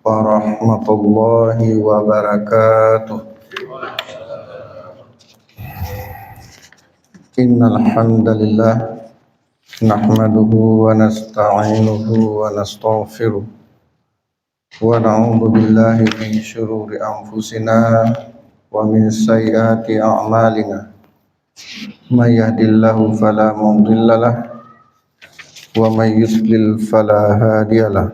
warahmatullahi wabarakatuh. Innal hamdalillah nahmaduhu wa nasta'inuhu wa nastaghfiruh wa na'udzu billahi min shururi anfusina wa min sayyiati a'malina. May yahdihillahu fala mudhillalah wa may yudlil fala hadiyalah.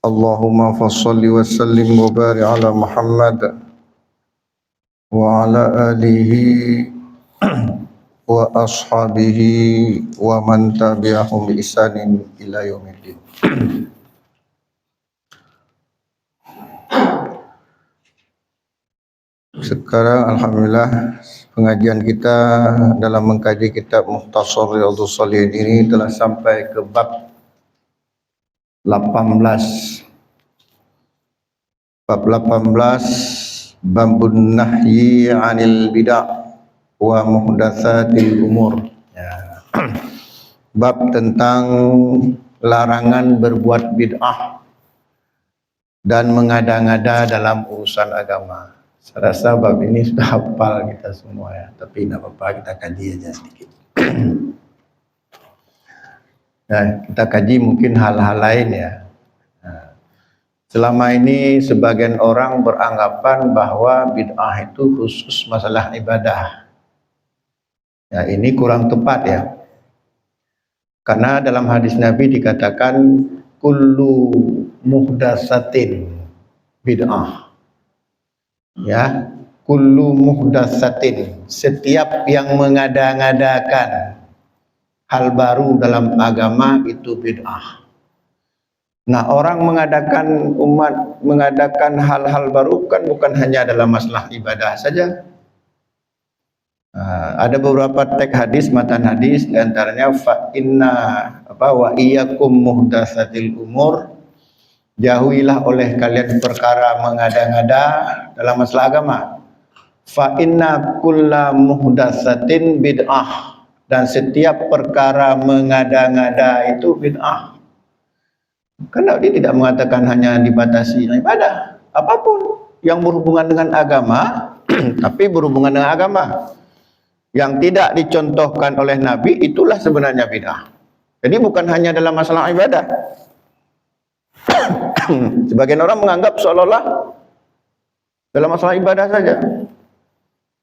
Allahumma fassalli wa sallim wa barik ala Muhammad wa ala alihi wa ashabihi wa man tabi'ahum bi ihsanin ila yaumiddin. Sekarang alhamdulillah pengajian kita dalam mengkaji kitab Mukhtasar Riyadhus Shalihin ini telah sampai ke bab 18. Bab 18 Babun Nahyi 'anil bid'ah wa muhdatsatil umur. Ya. Bab tentang larangan berbuat bid'ah dan mengada-ngada dalam urusan agama. Saya rasa bab ini sudah hafal kita semua ya, tapi tidak apa-apa, kita kaji aja sedikit. Nah, kita kaji mungkin hal-hal lain ya. Nah, selama ini sebagian orang beranggapan bahwa bid'ah itu khusus masalah ibadah. Ya, ini kurang tepat ya. Karena dalam hadis Nabi dikatakan kullu muhdatsatin bid'ah. Ya, kullu muhdatsatin, setiap yang mengada-ngadakan hal baru dalam agama itu bid'ah. Nah, orang mengadakan hal-hal baru kan bukan hanya dalam masalah ibadah saja. Ada beberapa teks hadis, matan hadis, diantaranya fa inna wa iyyakum muhdatsatil umur, jauhilah oleh kalian perkara mengada-ngada dalam masalah agama. Fa inna kulla muhdatsatin bid'ah, dan setiap perkara mengada-ngada itu bid'ah. Karena dia tidak mengatakan hanya dibatasi ibadah, apapun yang berhubungan dengan agama, tapi berhubungan dengan agama yang tidak dicontohkan oleh Nabi, itulah sebenarnya bid'ah. Jadi bukan hanya dalam masalah ibadah. Sebagian orang menganggap seolah-olah dalam masalah ibadah saja,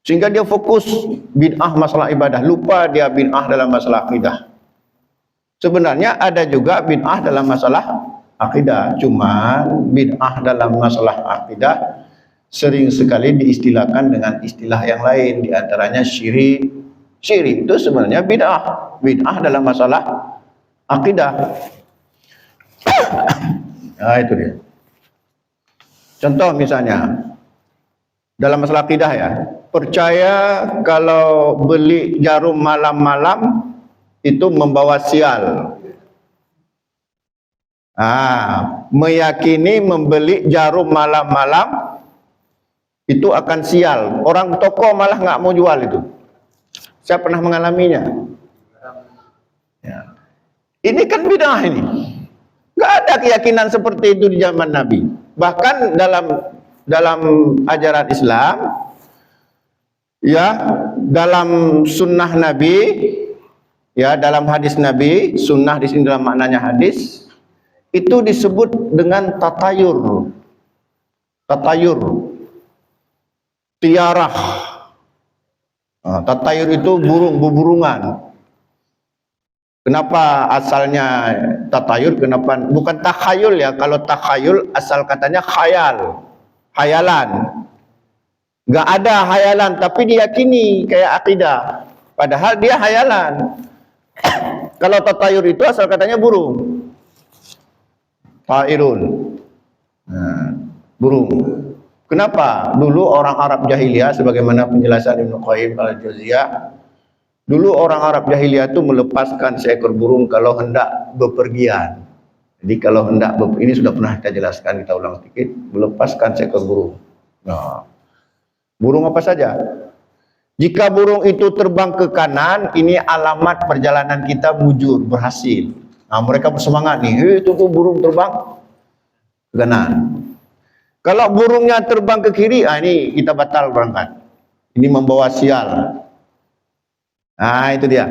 sehingga dia fokus bid'ah masalah ibadah, lupa dia bid'ah dalam masalah akidah. Sebenarnya ada juga bid'ah dalam masalah akidah, cuman bid'ah dalam masalah akidah sering sekali diistilahkan dengan istilah yang lain, diantaranya syirik. Syirik itu sebenarnya bid'ah, bid'ah dalam masalah akidah. Nah, itu dia. Contoh misalnya dalam masalah akidah ya, percaya kalau beli jarum malam-malam itu membawa sial. Meyakini membeli jarum malam-malam itu akan sial. Orang toko malah nggak mau jual itu. Saya pernah mengalaminya. Ya. Ini kan bid'ah ini. Nggak ada keyakinan seperti itu di zaman Nabi. Bahkan dalam ajaran Islam, ya, dalam sunnah Nabi, ya, dalam hadis Nabi, sunnah di sini dalam maknanya hadis, itu disebut dengan tatayur, tiarah. Tatayur itu burung-burungan. Kenapa asalnya tatayur? Kenapa bukan takhayul ya? Kalau takhayul asal katanya khayal, hayalan. Nggak ada hayalan, tapi diyakini kayak akidah. Padahal dia hayalan. Kalau tatayur itu asal katanya burung. Ta'irun. Nah, burung. Kenapa? Dulu orang Arab jahiliyah, sebagaimana penjelasan Ibnu Qayyim al-Jauziyah, dulu orang Arab jahiliyah itu melepaskan seekor burung kalau hendak bepergian. Jadi kalau hendak ini sudah pernah kita jelaskan, kita ulang sedikit, melepaskan seekor burung. Nah, burung apa saja? Jika burung itu terbang ke kanan, ini alamat perjalanan kita mujur, berhasil. Nah, mereka bersemangat nih, itu tuh burung terbang. ke kanan. Kalau burungnya terbang ke kiri, ini kita batal berangkat. Ini membawa sial. Itu dia.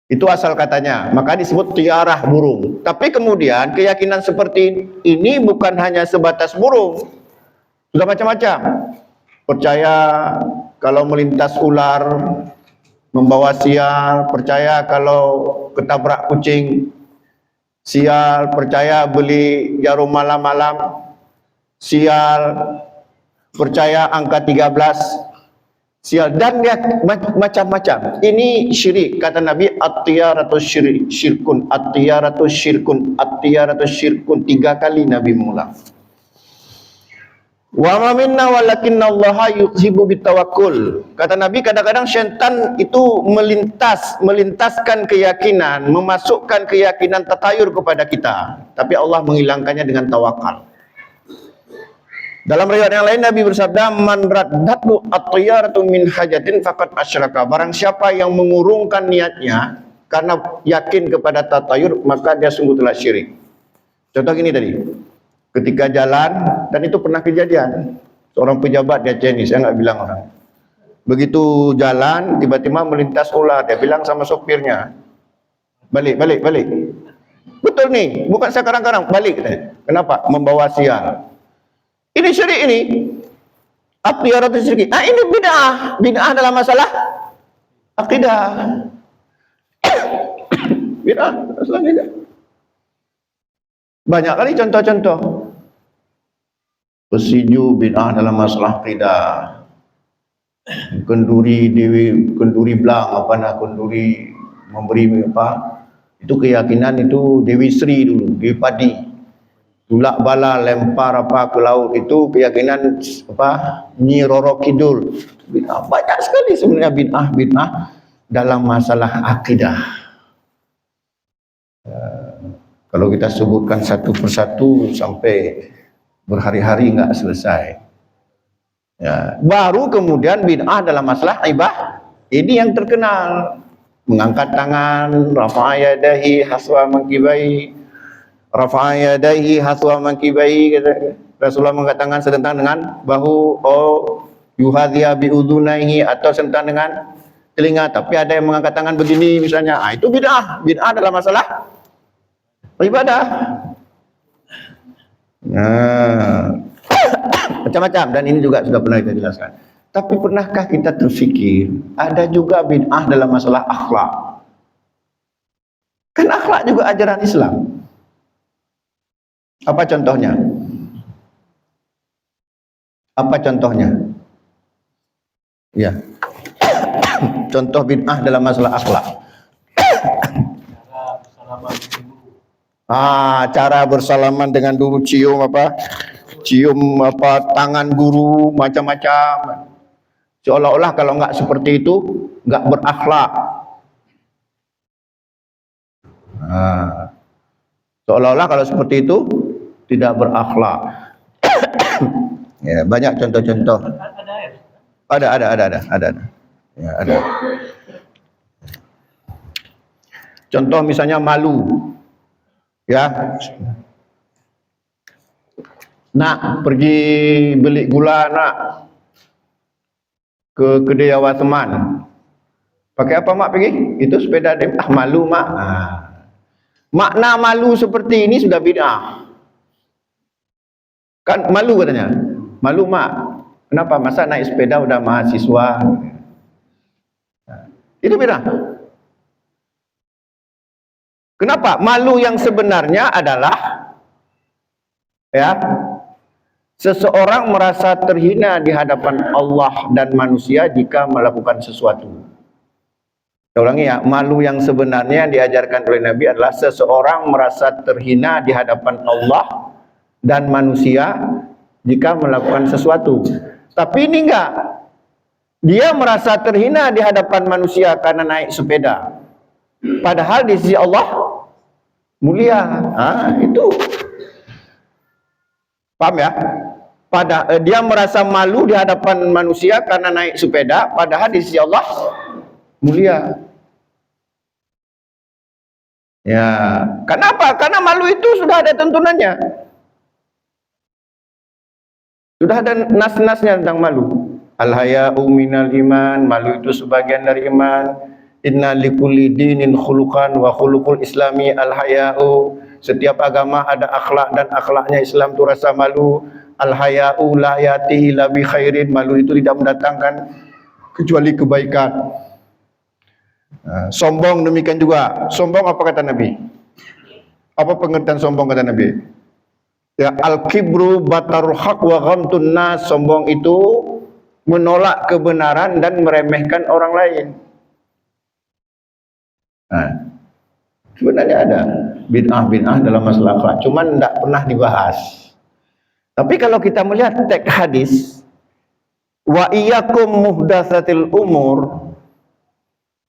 Itu asal katanya, maka disebut tiarah burung. Tapi kemudian keyakinan seperti ini bukan hanya sebatas burung, sudah macam-macam. Percaya kalau melintas ular membawa sial, percaya kalau ketabrak kucing sial, percaya beli jarum malam-malam sial, percaya angka 13 sial, dan dia macam-macam. Ini syirik, kata Nabi, at-tiyaratu syirkun, at-tiyaratu syirkun, at-tiyaratu syirkun, 3 kali Nabi mengulang. Wa ma minna walakinallaha yuhibbu bitawakkul. Kata Nabi, kadang-kadang syaitan itu melintaskan keyakinan, memasukkan keyakinan tatayur kepada kita, tapi Allah menghilangkannya dengan tawakal. Dalam riwayat yang lain Nabi bersabda, man raddatu at-tiyaratu min hajatin faqad asyraka. Barang siapa yang mengurungkan niatnya karena yakin kepada tatayur, maka dia sungguh telah syirik. Contoh gini tadi, ketika jalan, dan itu pernah kejadian, seorang pejabat di Aceh ini, saya nggak bilang orang. Begitu jalan, tiba-tiba melintas ular, dia bilang sama sopirnya, balik. Betul nih, bukan saya karang-karang, balik. Kenapa? Membawa sial. Ini syirik ini. At-tiyaratu syirik. Ini bid'ah dalam masalah akidah. Bid'ah masalah akidah. Banyak kali contoh-contoh. Pesiju bid'ah dalam masalah akidah. Kenduri belang kenduri memberi apa? Itu keyakinan itu Dewi Sri dulu, Dewi Padi. Tulak bala lempar ke laut, itu keyakinan Nyi Roro Kidul. Bid'ah banyak sekali sebenarnya bid'ah dalam masalah akidah. Kalau kita sebutkan satu persatu sampai berhari-hari nggak selesai. Ya, baru kemudian bid'ah dalam masalah ibadah. Ini yang terkenal, mengangkat tangan, rafa'a yadahi haswa mankibai. Rafa'a yadaihi haswa mankibai, Rasulullah mengangkat tangan sedentang dengan bahu, yuhadhiya biudhunaihi, atau sedentang dengan telinga, tapi ada yang mengangkat tangan begini misalnya. Itu bid'ah dalam masalah ibadah. Macam-macam, dan ini juga sudah pernah kita jelaskan. Tapi pernahkah kita terfikir ada juga bid'ah dalam masalah akhlak? Kan akhlak juga ajaran Islam. Apa contohnya? Ya. Contoh bid'ah dalam masalah akhlak. Cara bersalaman dengan guru, cium tangan guru, macam-macam. Seolah-olah kalau nggak seperti itu nggak berakhlak. Seolah-olah kalau seperti itu tidak berakhlak. Ya, banyak contoh-contoh. Ada. Ya, ada. Contoh misalnya malu. Ya. Nak pergi beli gula, nak, ke kedai awak teman. Pakai apa mak pergi? Itu sepeda dem. Malu mak. Makna malu seperti ini sudah bid'ah. Kan malu katanya. Malu mak. Kenapa? Masa naik sepeda udah mahasiswa. Itu bid'ah. Kenapa? Malu yang sebenarnya adalah seseorang merasa terhina di hadapan Allah dan manusia jika melakukan sesuatu. Saya ulangi ya, malu yang sebenarnya yang diajarkan oleh Nabi adalah seseorang merasa terhina di hadapan Allah dan manusia jika melakukan sesuatu. Tapi ini enggak. Dia merasa terhina di hadapan manusia karena naik sepeda. Padahal di sisi Allah mulia. Itu. Paham ya? Dia merasa malu di hadapan manusia karena naik sepeda, padahal di sisi Allah mulia. Ya, kenapa? Karena malu itu sudah ada tuntunannya. Sudah ada nas-nasnya tentang malu. Al-haya'u minal iman, malu itu sebagian dari iman. Inna likulli dinin khuluqan wa khuluqul islami al-haya'u. Setiap agama ada akhlak dan akhlaknya Islam itu rasa malu. Al-haya'u la yati illa bi khairin, malu itu tidak mendatangkan kecuali kebaikan. Sombong demikian juga. Sombong apa kata Nabi? Apa pengertian sombong kata Nabi? Ya, al-kibru batarul haq wa ghamtun nas. Sombong itu menolak kebenaran dan meremehkan orang lain. Nah, sebenarnya ada bid'ah dalam masalah akhlak, cuman tidak pernah dibahas. Tapi kalau kita melihat teks hadis, wa iyyakum muhdatsatil umur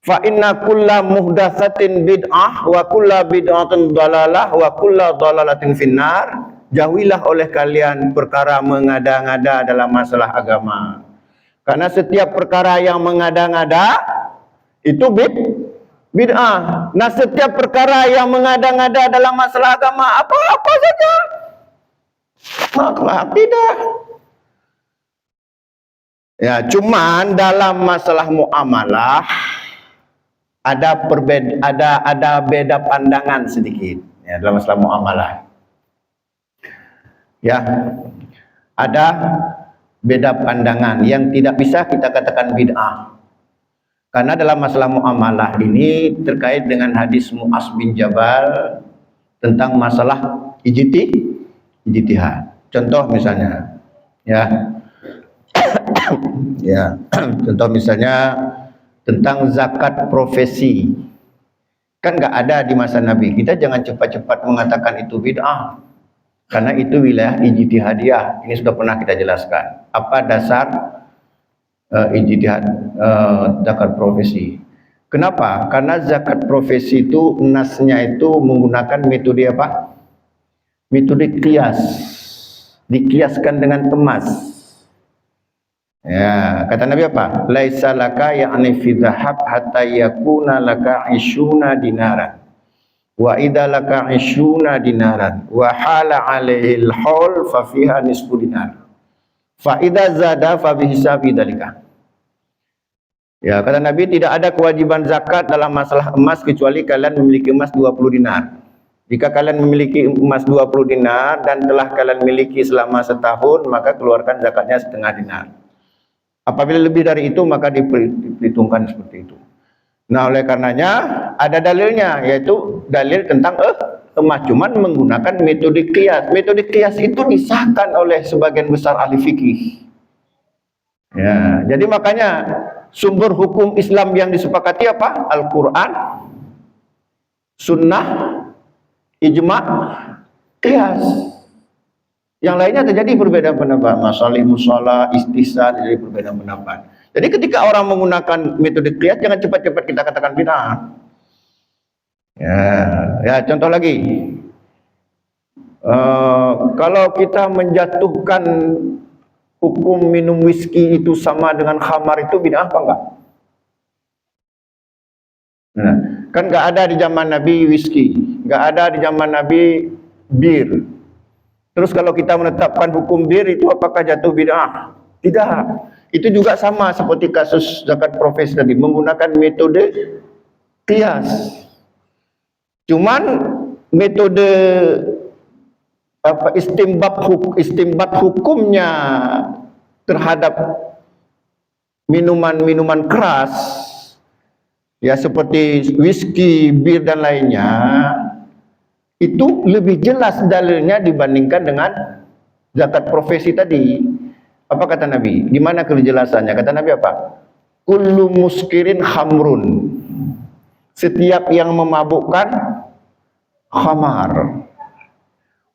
fa inna kulla muhdatsatin bid'ah wa kulla bid'atin dhalalah wa kulla dhalalatin finnar. Jauhilah oleh kalian perkara mengada-ngada dalam masalah agama. Karena setiap perkara yang mengada-ngada itu bid'ah. Nah, setiap perkara yang mengada-ngada dalam masalah agama, apa-apa saja masalah akidah. Ya, cuman dalam masalah muamalah ada beda pandangan sedikit ya dalam masalah muamalah. Ya, ada beda pandangan yang tidak bisa kita katakan bid'ah. Karena dalam masalah muamalah ini terkait dengan hadis Mu'az bin Jabal tentang masalah ijtihad. Contoh misalnya, ya, ya, contoh misalnya tentang zakat profesi. Kan nggak ada di masa Nabi. Kita jangan cepat-cepat mengatakan itu bid'ah. Karena itu wilayah ijtihadiyah. Ini sudah pernah kita jelaskan. Apa dasar ijtihad zakat profesi? Kenapa? Karena zakat profesi itu nasnya itu menggunakan metode apa? Metode kias. Dikiaskan dengan emas. Ya, kata Nabi apa? Laisa laka ya'ni fi dhahab hatta yakuna laka 20 dinaran. Wa idza laka 20 dinaran wa hala 'alaihi al-haul fa fiha nisfu dinar. Fa idza zada fa bi hisabi dzalika. Ya, kata Nabi tidak ada kewajiban zakat dalam masalah emas kecuali kalian memiliki emas 20 dinar. Jika kalian memiliki emas 20 dinar dan telah kalian miliki selama setahun, maka keluarkan zakatnya setengah dinar. Apabila lebih dari itu maka diperhitungkan seperti itu. Nah, oleh karenanya ada dalilnya, yaitu dalil tentang emas, cuman menggunakan metode qiyas. Metode qiyas itu disahkan oleh sebagian besar ahli fikih. Ya, jadi makanya sumber hukum Islam yang disepakati apa? Al-Quran, Sunnah, Ijma', qiyas. Yang lainnya terjadi perbedaan pendapat, masalah musalah, istisad, jadi perbedaan pendapat. Jadi ketika orang menggunakan metode qiyas, jangan cepat-cepat kita katakan bid'ah. Ya, contoh lagi. Kalau kita menjatuhkan hukum minum whisky itu sama dengan khamar, itu bid'ah apa enggak? Nah, kan enggak ada di zaman Nabi whisky, enggak ada di zaman Nabi bir. Terus kalau kita menetapkan hukum bir itu apakah jatuh bid'ah? Tidak. Itu juga sama seperti kasus zakat profesi tadi, menggunakan metode qiyas. Cuman metode istimbat hukumnya terhadap minuman-minuman keras ya seperti whisky, bir dan lainnya itu lebih jelas dalilnya dibandingkan dengan zakat profesi tadi. Apa kata Nabi? Di mana kejelasannya? Kata Nabi apa? Kullu muskirin khamrun. Setiap yang memabukkan khamar.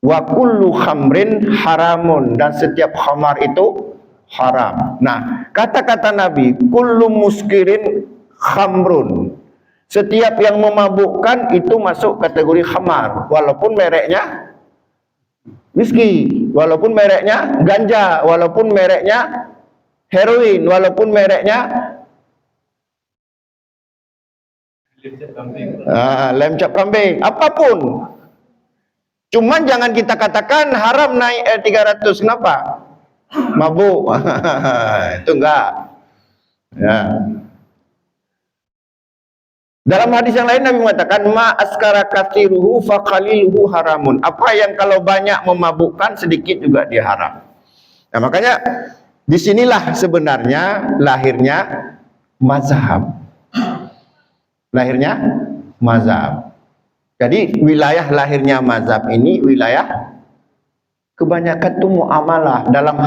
Wa kullu khamrin haramun, dan setiap khamar itu haram. Nah, kata-kata Nabi, kullu muskirin khamrun. Setiap yang memabukkan itu masuk kategori khamar, walaupun mereknya whisky, walaupun mereknya ganja, walaupun mereknya heroin, walaupun mereknya Lem cap kambing, apapun. Cuman jangan kita katakan haram naik 300. Kenapa? Mabuk. Itu enggak. Ya. Dalam hadis yang lain Nabi mengatakan ma askara katsiruhu fa qaliluhu haramun. Apa yang kalau banyak memabukkan, sedikit juga dia haram. Nah, makanya disinilah sebenarnya lahirnya mazhab. Lahirnya mazhab. Jadi wilayah lahirnya mazhab ini wilayah kebanyakan itu muamalah dalam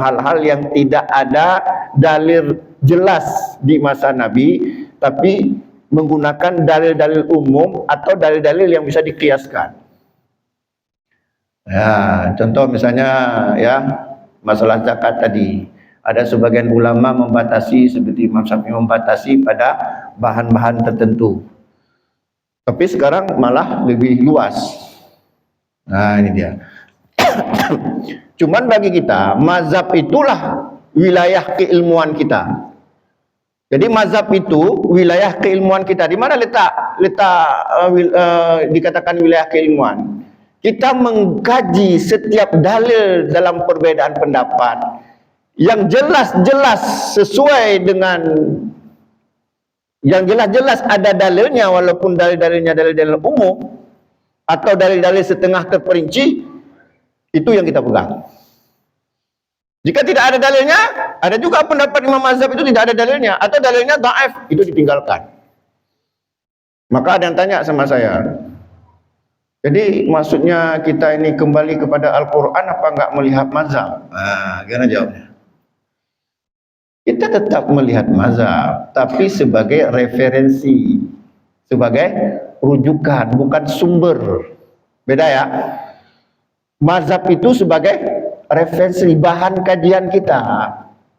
hal-hal yang tidak ada dalil jelas di masa Nabi, tapi menggunakan dalil-dalil umum atau dalil-dalil yang bisa dikiaskan. Ya, contoh misalnya ya masalah zakat tadi. Ada sebagian ulama membatasi seperti Imam Syafi'i membatasi pada bahan-bahan tertentu. Tapi sekarang malah lebih luas. Nah, ini dia. Cuman bagi kita, mazhab itulah wilayah keilmuan kita. Jadi mazhab itu wilayah keilmuan kita. Di mana dikatakan wilayah keilmuan? Kita mengkaji setiap dalil dalam perbedaan pendapat yang jelas-jelas sesuai dengan yang jelas-jelas ada dalilnya, walaupun dalil-dalilnya dalil-dalil umum atau dalil-dalil setengah terperinci, itu yang kita pegang. Jika tidak ada dalilnya, ada juga pendapat Imam Mazhab itu tidak ada dalilnya atau dalilnya dhaif, itu ditinggalkan. Maka ada yang tanya sama saya, jadi maksudnya kita ini kembali kepada Al-Quran apa enggak melihat mazhab? Gimana jawabnya? Kita tetap melihat mazhab, tapi sebagai referensi, sebagai rujukan, bukan sumber. Beda ya. Mazhab itu sebagai referensi, bahan kajian kita.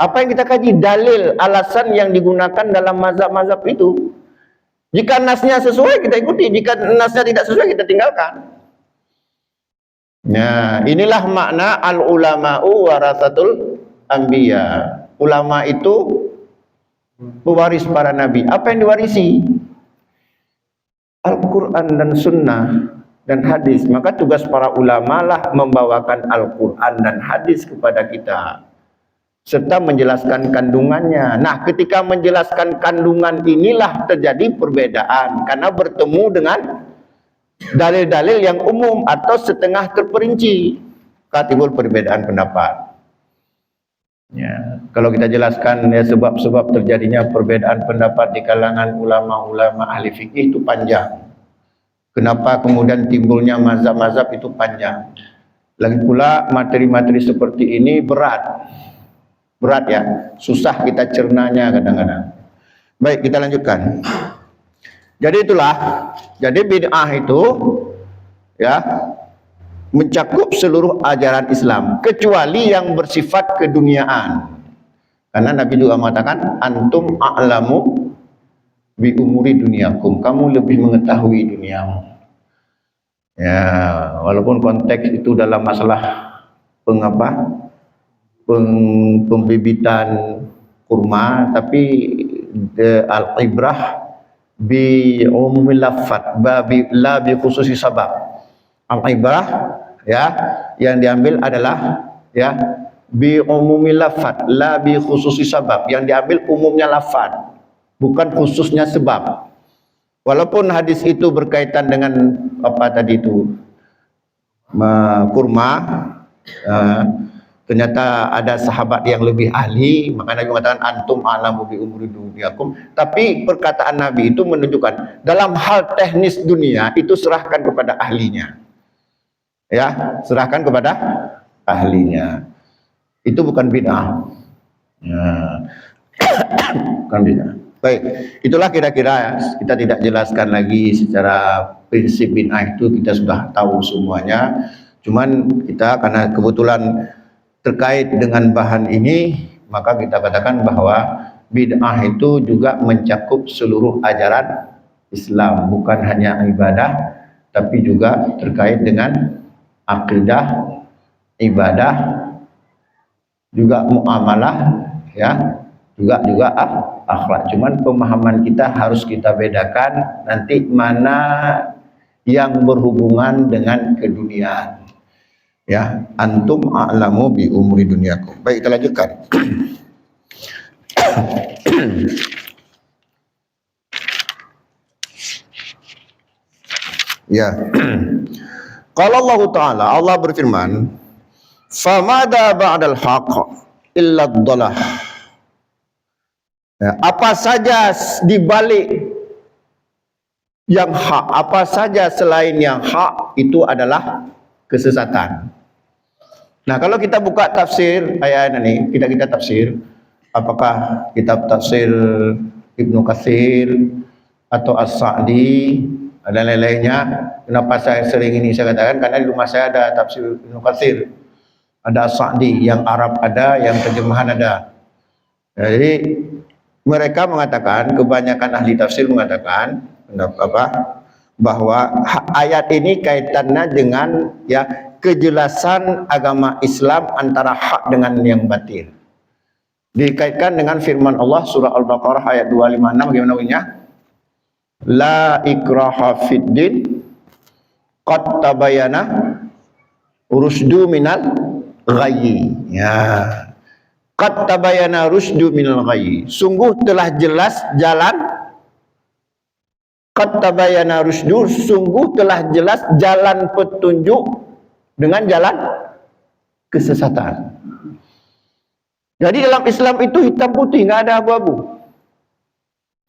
Apa yang kita kaji? Dalil, alasan yang digunakan dalam mazhab-mazhab itu. Jika nasnya sesuai, kita ikuti. Jika nasnya tidak sesuai, kita tinggalkan. Nah, inilah makna al-ulama'u warasatul anbiya. Ulama itu pewaris para nabi. Apa yang diwarisi? Al-Quran dan Sunnah dan hadis. Maka tugas para ulama lah membawakan Al-Quran dan hadis kepada kita, serta menjelaskan kandungannya. Nah, ketika menjelaskan kandungan inilah terjadi perbedaan, karena bertemu dengan dalil-dalil yang umum atau setengah terperinci, timbul perbedaan pendapat. Ya, kalau kita jelaskan ya sebab-sebab terjadinya perbedaan pendapat di kalangan ulama-ulama ahli fikih itu panjang. Kenapa kemudian timbulnya mazhab-mazhab itu panjang. Lagi pula materi-materi seperti ini berat ya, susah kita cernanya kadang-kadang. Baik, kita lanjutkan. Jadi itulah, jadi bid'ah itu ya mencakup seluruh ajaran Islam kecuali yang bersifat keduniaan. Karena Nabi juga mengatakan antum a'lamu bi umuri dunyakum, kamu lebih mengetahui duniamu. Ya, walaupun konteks itu dalam masalah pembibitan kurma, tapi al-ibrah bi umumil lafat la bi khususi sabab. Al-ibrah ya yang diambil adalah ya bi umumil lafat la bi khususi sabab, yang diambil umumnya lafaz bukan khususnya sebab. Walaupun hadis itu berkaitan dengan apa tadi itu kurma, ternyata ada sahabat yang lebih ahli, maka Nabi mengatakan antum a'lamu bi umuri dunyakum. Tapi perkataan Nabi itu menunjukkan dalam hal teknis dunia itu serahkan kepada ahlinya. Ya, serahkan kepada ahlinya. Itu bukan bid'ah. Ya. Bukan bid'ah. Baik, itulah kira-kira ya. Kita tidak jelaskan lagi secara prinsip bid'ah itu, kita sudah tahu semuanya. Cuman kita karena kebetulan terkait dengan bahan ini, maka kita katakan bahwa bid'ah itu juga mencakup seluruh ajaran Islam, bukan hanya ibadah, tapi juga terkait dengan akidah, ibadah, juga muamalah, ya, juga akhlak. Cuman pemahaman kita harus kita bedakan nanti mana yang berhubungan dengan keduniaan. Ya, antum a'lamu bi umuri dunyakum. Baik, kita lanjutkan. Ya. Kalau Allah Ta'ala, Allah berfirman, "Famada ba'dal haqq illa dhalah." Ya, apa saja di balik yang hak, apa saja selain yang hak itu adalah kesesatan. Nah, kalau kita buka tafsir ayat ini, kita tafsir, apakah kitab tafsir Ibnu Katsir atau As-Sa'di dan lain-lainnya. Kenapa saya sering ini saya katakan? Karena di rumah saya ada tafsir Ibnu Katsir, ada As-Sa'di, yang Arab ada, yang terjemahan ada. Jadi mereka mengatakan, kebanyakan ahli tafsir mengatakan bahwa ayat ini kaitannya dengan ya kejelasan agama Islam antara hak dengan yang batil. Dikaitkan dengan firman Allah surah Al-Baqarah ayat 256, bagaimana bunyinya? La ikraha fid din qad tabayyana rusdu minal ghayyi. Ya. Qad tabayyana rusdu minal ghayyi. Sungguh telah jelas jalan. Qad tabayyana rusdu, sungguh telah jelas jalan petunjuk dengan jalan kesesatan. Jadi dalam Islam itu hitam putih, nggak ada abu-abu.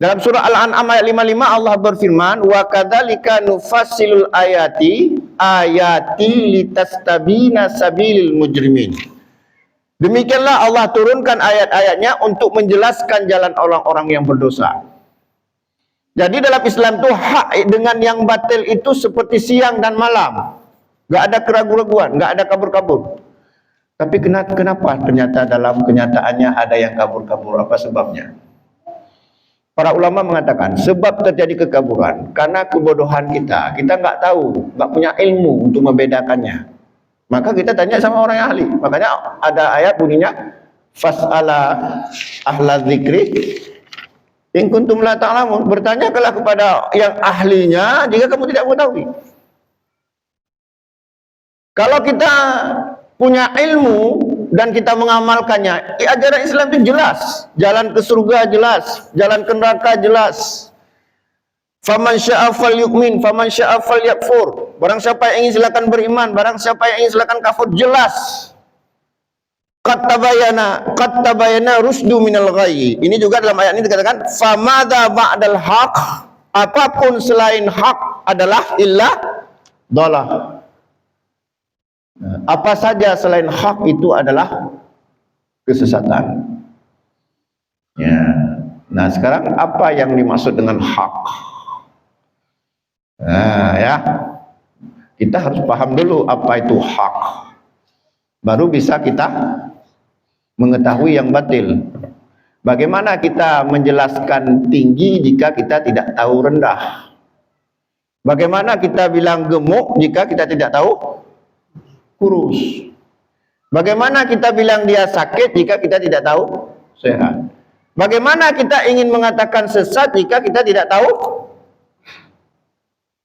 Dalam surah Al-An'am ayat 55 Allah berfirman, wa kadzalika nufassilul ayati litastabina sabilil mujrimin. Demikianlah Allah turunkan ayat-ayatnya untuk menjelaskan jalan orang-orang yang berdosa. Jadi dalam Islam itu hak dengan yang batil itu seperti siang dan malam. Nggak ada keraguan-raguan, nggak ada kabur-kabur. Tapi kenapa ternyata dalam kenyataannya ada yang kabur-kabur? Apa sebabnya? Para ulama mengatakan sebab terjadi kekaburan karena kebodohan kita. Kita nggak tahu, nggak punya ilmu untuk membedakannya. Maka kita tanya sama orang yang ahli. Makanya ada ayat bunyinya fas'ala ahla dzikri in kuntum la ta'lamun. Bertanyakanlah kepada yang ahlinya jika kamu tidak mengetahui. Kalau kita punya ilmu dan kita mengamalkannya, ajaran Islam itu jelas, jalan ke surga jelas, jalan ke neraka jelas. Faman syaa falyu'min, faman syaa falyakfur. Barang siapa yang ingin silakan beriman, barang siapa yang ingin silakan kafir, jelas. Qad tabayyana rusdu minal ghayyi. Ini juga dalam ayat ini dikatakan famadza ba'dal haq, apapun selain hak adalah illa dhalah. Apa saja selain hak itu adalah kesesatan. Ya. Nah, sekarang apa yang dimaksud dengan hak? Nah, ya. Kita harus paham dulu apa itu hak. Baru bisa kita mengetahui yang batil. Bagaimana kita menjelaskan tinggi jika kita tidak tahu rendah? Bagaimana kita bilang gemuk jika kita tidak tahu kurus? Bagaimana kita bilang dia sakit jika kita tidak tahu sehat? Bagaimana kita ingin mengatakan sesat jika kita tidak tahu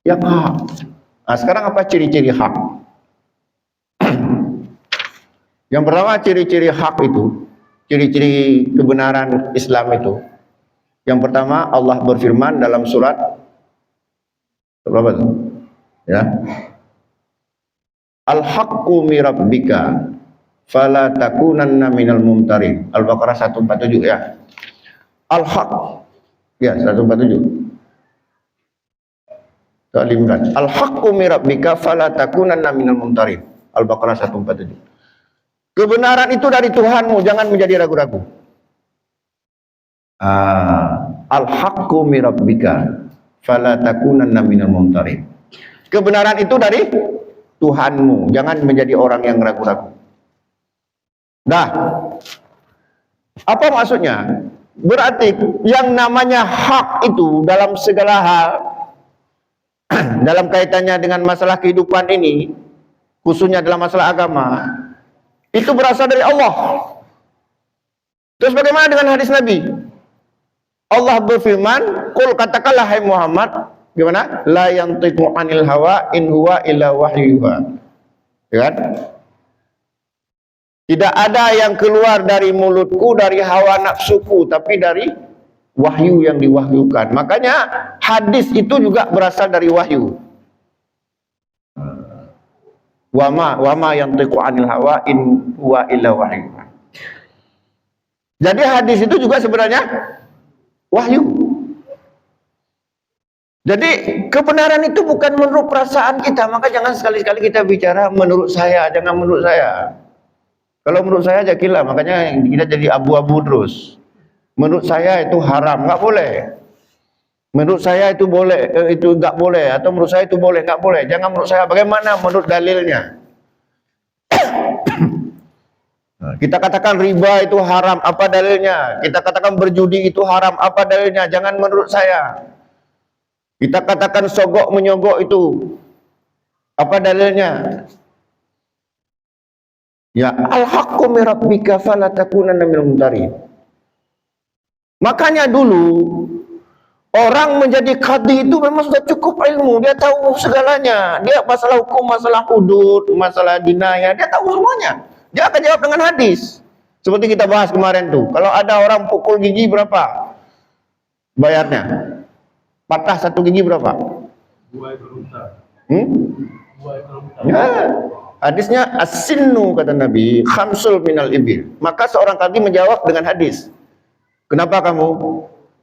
yang hak? Nah, sekarang apa ciri-ciri hak? Yang pertama, ciri-ciri hak itu, ciri-ciri kebenaran Islam itu. Yang pertama, Allah berfirman dalam surat berapa itu? Ya. Al-haqqu min rabbika fala takunanna minal mumtarin. Al-Baqarah 147 ya. Al-haq. Ya, 147. Al-Imran. Al-haqqu min rabbika fala takunanna minal mumtarin. Al-Baqarah 147. Kebenaran itu dari Tuhanmu, jangan menjadi ragu-ragu. Al-haqqu min rabbika fala takunanna minal mumtarin. Kebenaran itu dari Tuhanmu, jangan menjadi orang yang ragu-ragu. Nah, apa maksudnya? Berarti yang namanya hak itu dalam segala hal, dalam kaitannya dengan masalah kehidupan ini, khususnya dalam masalah agama, itu berasal dari Allah. Terus bagaimana dengan hadis Nabi? Allah berfirman, "Qul katakanlah hai Muhammad, gimana? La yantiqu 'anil hawa in huwa illa wahyuha." Ya kan? Tidak ada yang keluar dari mulutku dari hawa nafsuku, tapi dari wahyu yang diwahyukan. Makanya hadis itu juga berasal dari wahyu. Wama yantiqu 'anil hawa in huwa illa wahyuha. Jadi hadis itu juga sebenarnya wahyu. Jadi kebenaran itu bukan menurut perasaan kita, maka jangan sekali-kali kita bicara menurut saya, jangan menurut saya. Kalau menurut saya aja gila, makanya kita jadi abu-abu terus. Menurut saya itu haram, nggak boleh. Menurut saya itu boleh, itu nggak boleh, atau menurut saya itu boleh, nggak boleh. Jangan menurut saya, bagaimana menurut dalilnya? Kita katakan riba itu haram, apa dalilnya? Kita katakan berjudi itu haram, apa dalilnya? Jangan menurut saya. Kita katakan sogok menyogok itu, apa dalilnya? Ya, al-haqqu min rabbika fala takunanna minal mumtarin. Makanya dulu orang menjadi qadhi itu memang sudah cukup ilmu, dia tahu segalanya. Dia masalah hukum, masalah hudud, masalah jinayah, dia tahu semuanya. Dia akan jawab dengan hadis. Seperti kita bahas kemarin tuh. Kalau ada orang pukul gigi berapa bayarnya? Patah satu gigi berapa? 2 ekor unta. 2 ekor unta. Ya. Hadisnya as-sinnu kata Nabi, khamsul minal ibil. Maka seorang qadhi menjawab dengan hadis. Kenapa kamu?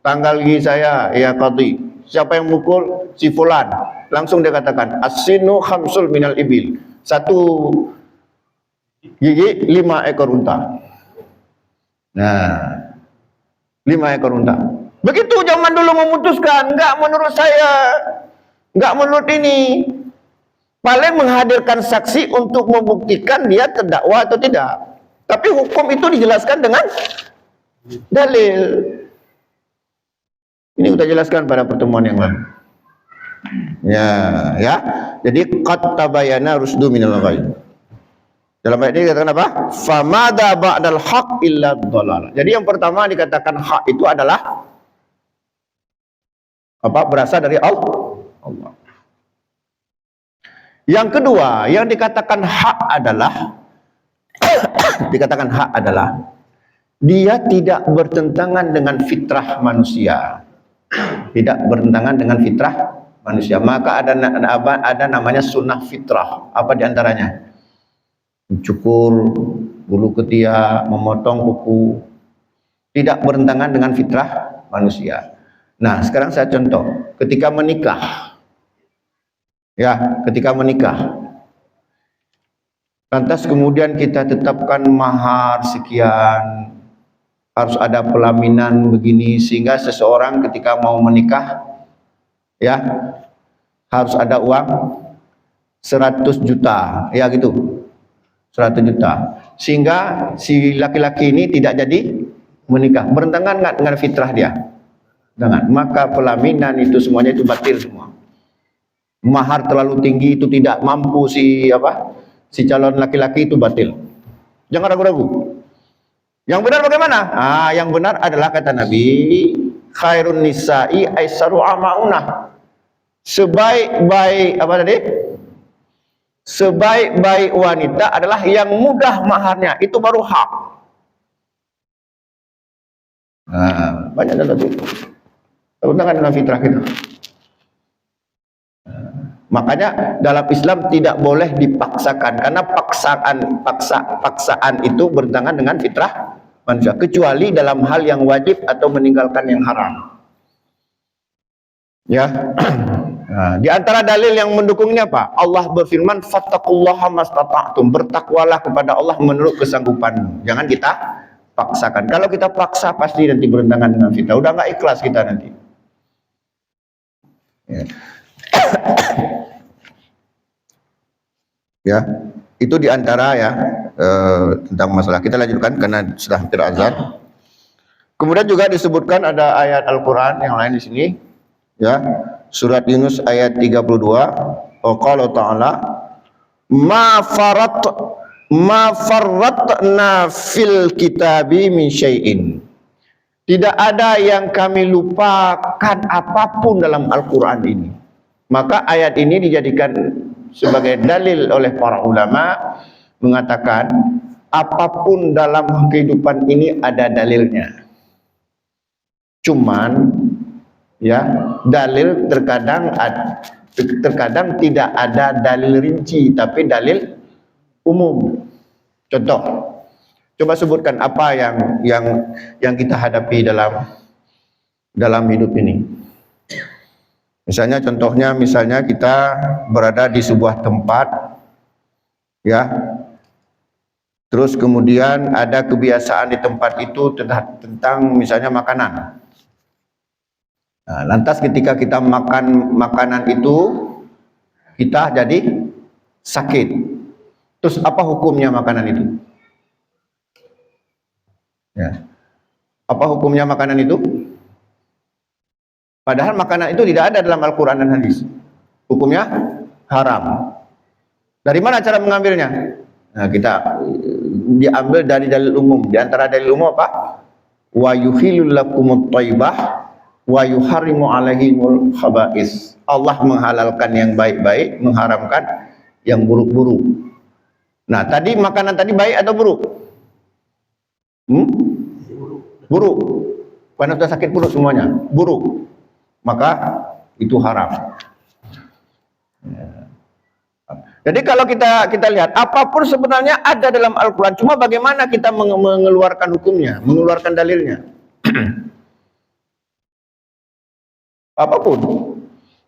Tanggal gigi saya, ya qadhi. Siapa yang mukul? Si fulan. Langsung dia katakan, as-sinnu khamsul minal ibil. Satu gigi 5 ekor unta. Nah, 5 ekor unta. Begitu zaman dulu memutuskan, enggak menurut saya, enggak menurut ini. Paling menghadirkan saksi untuk membuktikan dia terdakwa atau tidak. Tapi hukum itu dijelaskan dengan dalil. Ini kita jelaskan pada pertemuan yang lalu. Ya. Jadi qad tabayyana rusdu minal ghayy. Dalam ayat ini dikatakan apa? Famada ba'dal haq illa dhalal. Jadi yang pertama dikatakan hak itu adalah apa? Berasal dari Allah. Yang kedua, yang dikatakan hak adalah dia tidak bertentangan dengan fitrah manusia. Tidak bertentangan dengan fitrah manusia. Maka ada namanya sunnah fitrah. Apa diantaranya? Mencukur bulu ketiak, memotong kuku, tidak bertentangan dengan fitrah manusia. Nah, sekarang saya contoh, ketika menikah, lantas kemudian kita tetapkan mahar sekian, harus ada pelaminan begini, sehingga seseorang ketika mau menikah, ya, harus ada uang 100 juta, ya gitu. 100 juta, sehingga si laki-laki ini tidak jadi menikah. Bertentangan nggak dengan fitrah dia? Dengan maka pelaminan itu semuanya itu batil semua. Mahar terlalu tinggi itu tidak mampu si calon laki-laki itu batil. Jangan ragu-ragu. Yang benar bagaimana? Yang benar adalah kata Nabi, khairun nisa'i aisaru amaunah. Sebaik-baik Sebaik-baik wanita adalah yang mudah maharnya, itu baru hak. Banyak dalam itu. Bertentangan dengan fitrah kita. Makanya dalam Islam tidak boleh dipaksakan, karena paksaan itu bertentangan dengan fitrah manusia, kecuali dalam hal yang wajib atau meninggalkan yang haram. Ya. Nah, di antara dalil yang mendukungnya apa? Allah berfirman, fattaqullaha mastata'tum, bertakwalah kepada Allah menurut kesanggupanmu. Jangan kita paksakan. Kalau kita paksa pasti nanti bertentangan dengan fitrah. Udah nggak ikhlas kita nanti. Ya, itu di antara tentang masalah. Kita lanjutkan karena sudah hampir azan. Kemudian juga disebutkan ada ayat Al-Qur'an yang lain di sini. Ya, surat Yunus ayat 32. Qala ta'ala ma farratna fil kitabi min syai'in. Tidak ada yang kami lupakan apapun dalam Al-Quran ini. Maka ayat ini dijadikan sebagai dalil oleh para ulama, mengatakan apapun dalam kehidupan ini ada dalilnya. Cuman ya, dalil terkadang tidak ada dalil rinci, tapi dalil umum. Contoh, coba sebutkan apa yang kita hadapi dalam hidup ini. Misalnya kita berada di sebuah tempat, ya. Terus kemudian ada kebiasaan di tempat itu tentang misalnya makanan. Nah, lantas ketika kita makan makanan itu, kita jadi sakit. Terus apa hukumnya makanan itu? Ya. Apa hukumnya makanan itu? Padahal makanan itu tidak ada dalam Al-Quran dan hadis. Hukumnya haram. Dari mana cara mengambilnya? Nah, kita diambil dari dalil umum. Di antara dalil umum apa? Wa yuhillul lakumut thayyibah wa yuharrimu alaihimul khaba'is. Allah menghalalkan yang baik-baik, mengharamkan yang buruk-buruk. Nah, tadi makanan tadi baik atau buruk? Buruk. Karena sudah sakit perut semuanya, buruk. Maka itu haram. Jadi kalau kita lihat, apapun sebenarnya ada dalam Al-Quran, cuma bagaimana kita mengeluarkan hukumnya, mengeluarkan dalilnya. Apapun,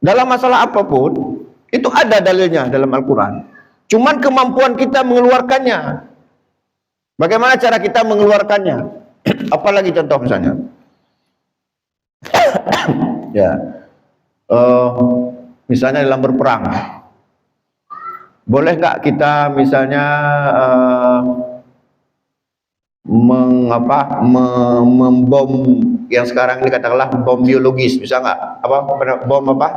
dalam masalah apapun, itu ada dalilnya dalam Al-Quran. Cuman kemampuan kita mengeluarkannya. Bagaimana cara kita mengeluarkannya? Apalagi contoh misalnya. Ya, misalnya dalam berperang, boleh nggak kita misalnya membom yang sekarang ini katakanlah bom biologis, bisa nggak? Bom apa?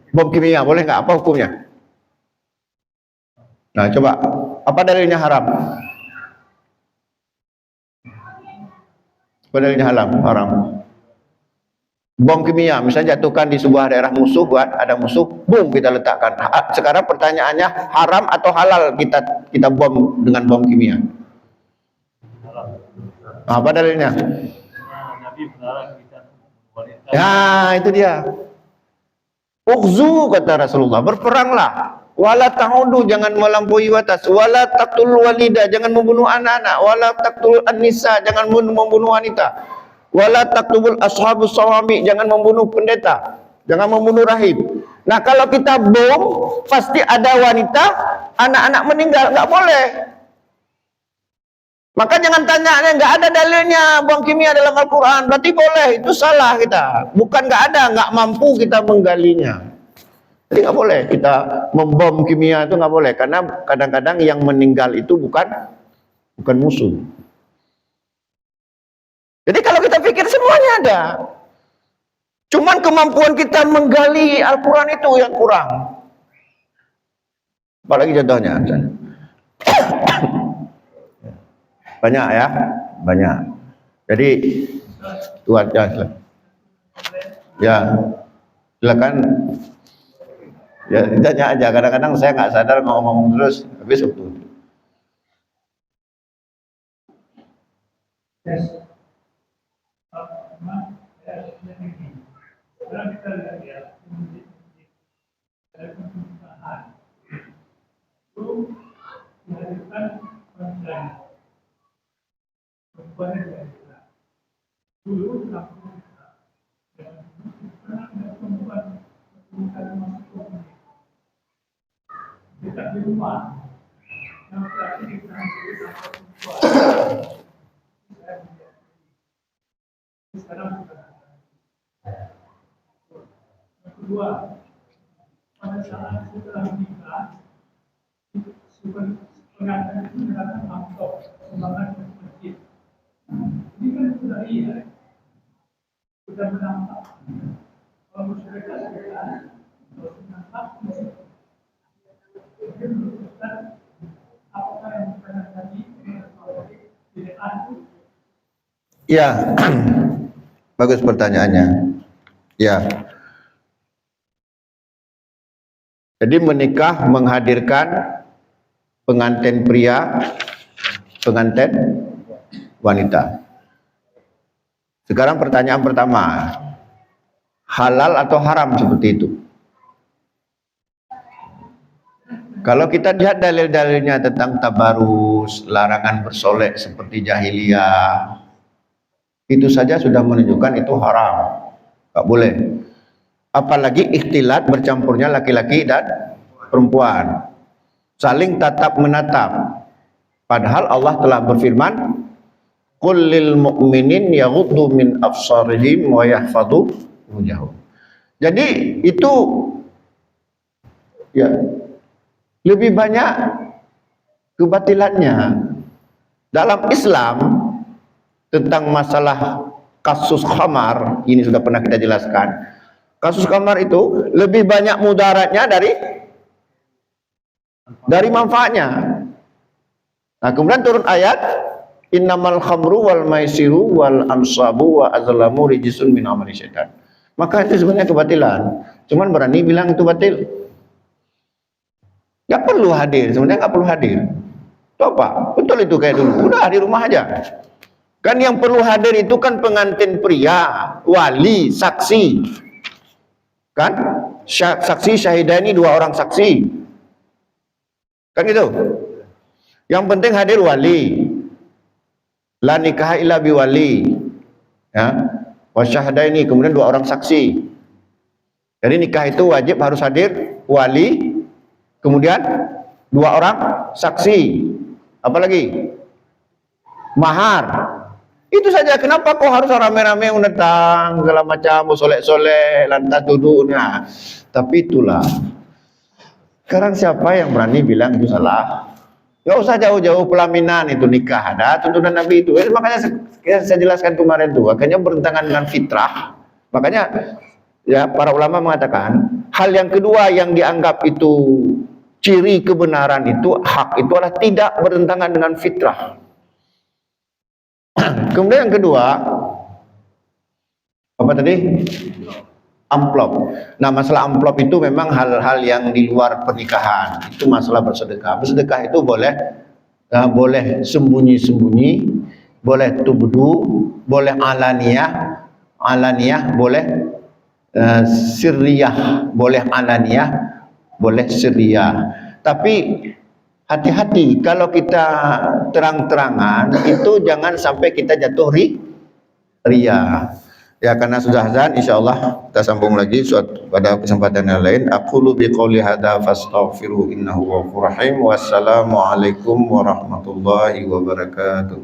Bom kimia, boleh nggak? Apa hukumnya? Nah, coba apa dalilnya haram? Apa dalilnya haram? Bom kimia, misalnya jatuhkan di sebuah daerah musuh, ada musuh, boom, kita letakkan. Sekarang pertanyaannya, haram atau halal kita bom dengan bom kimia? Apa dalilnya? Ya, itu dia. Ukhzu, kata Rasulullah, berperanglah. Wala ta'udu, jangan melampaui batas. Wala taqtul walida, jangan membunuh anak-anak. Wala taqtul an-nisa, jangan membunuh wanita. Wala taqtubul ashabus sawami, jangan membunuh pendeta, jangan membunuh rahib. Nah, kalau kita bom, pasti ada wanita, anak-anak meninggal, nggak boleh. Maka jangan tanya, nggak ada dalilnya bom kimia dalam Al-Quran, berarti boleh, itu salah kita. Bukan nggak ada, nggak mampu kita menggalinya. Jadi nggak boleh kita membom kimia, itu nggak boleh, karena kadang-kadang yang meninggal itu bukan musuh. Jadi kalau kita pikir semuanya ada. Cuman kemampuan kita menggali Al-Quran itu yang kurang. Apalagi contohnya. Banyak ya, banyak. Jadi Tuhan ya, silakan. Ya, tanya aja. Kadang-kadang saya nggak sadar ngomong terus, habis waktu. Yes. Sekarang kita lihat ya, dari pemerintahan itu menghadirkan perempuan yang kita dulu kampung kita dan pernah ada perempuan masuk kita di rumah yang berarti kita perempuan sekarang kedua, pada saat setelah menikah, pengantin itu datang amplop sumbangan ke masjid. Ini kan sudah sudah menampak. Kalau masyarakat sekarang, kalau menampak, mungkin merupakan apakah yang bukan tadi tidak ada Ya, bagus pertanyaannya. Ya, jadi menikah menghadirkan pengantin pria, pengantin wanita. Sekarang pertanyaan pertama, halal atau haram seperti itu? Kalau kita lihat dalil-dalilnya tentang tabarus, larangan bersolek seperti jahiliyah, itu saja sudah menunjukkan itu haram, nggak boleh. Apalagi ikhtilat bercampurnya laki-laki dan perempuan, saling tatap menatap. Padahal Allah telah berfirman, qul lil mu'minin yaghuddu min absarihim wa yahfadhu furujahum. Jadi itu ya lebih banyak kebatilannya. Dalam Islam tentang masalah kasus khamar, ini sudah pernah kita jelaskan. Kasus khamar itu lebih banyak mudaratnya dari manfaatnya. Nah, kemudian turun ayat, innamal khamru wal maisiru wal ansabu wa azlamu rijsun min amali syaitan. Maka itu sebenarnya kebatilan. Cuman berani bilang itu batil. Gak perlu hadir, sebenarnya gak perlu hadir. Itu apa? Betul itu kayak dulu. Udah di rumah aja. Kan yang perlu hadir itu kan pengantin pria, wali, saksi. Kan? Saksi syahidani, 2 orang saksi. Kan gitu? Yang penting hadir wali. La nikah illa biwali. Ya. Wa syahadaini, kemudian 2 orang saksi. Jadi nikah itu wajib harus hadir wali, kemudian 2 orang saksi. Apalagi? Mahar. Itu saja. Kenapa kok harus rame-rame datang segala macam, solek-solek, lantas duduk. Nah, tapi itulah. Sekarang siapa yang berani bilang itu salah? Gak usah jauh-jauh pelaminan itu nikah, ada tuntunan Nabi itu. Makanya saya jelaskan kemarin tuh, akhirnya bertentangan dengan fitrah. Makanya ya para ulama mengatakan hal yang kedua yang dianggap itu ciri kebenaran itu, hak itu adalah tidak bertentangan dengan fitrah. Kemudian yang kedua, apa tadi? Amplop. Nah, masalah amplop itu memang hal-hal yang di luar pernikahan. Itu masalah bersedekah. Bersedekah itu boleh sembunyi-sembunyi, boleh tubdu, boleh alaniyah, boleh sirriyah, boleh alaniyah, boleh sirriyah. Tapi hati-hati kalau kita terang-terangan itu jangan sampai kita jatuh riya. Ya, karena sudah azan, insyaallah kita sambung lagi pada kesempatan yang lain. Aqulu biqouli hadza fastaghfiru innahu ghafurur rahim. Wassalamualaikum warahmatullahi wabarakatuh.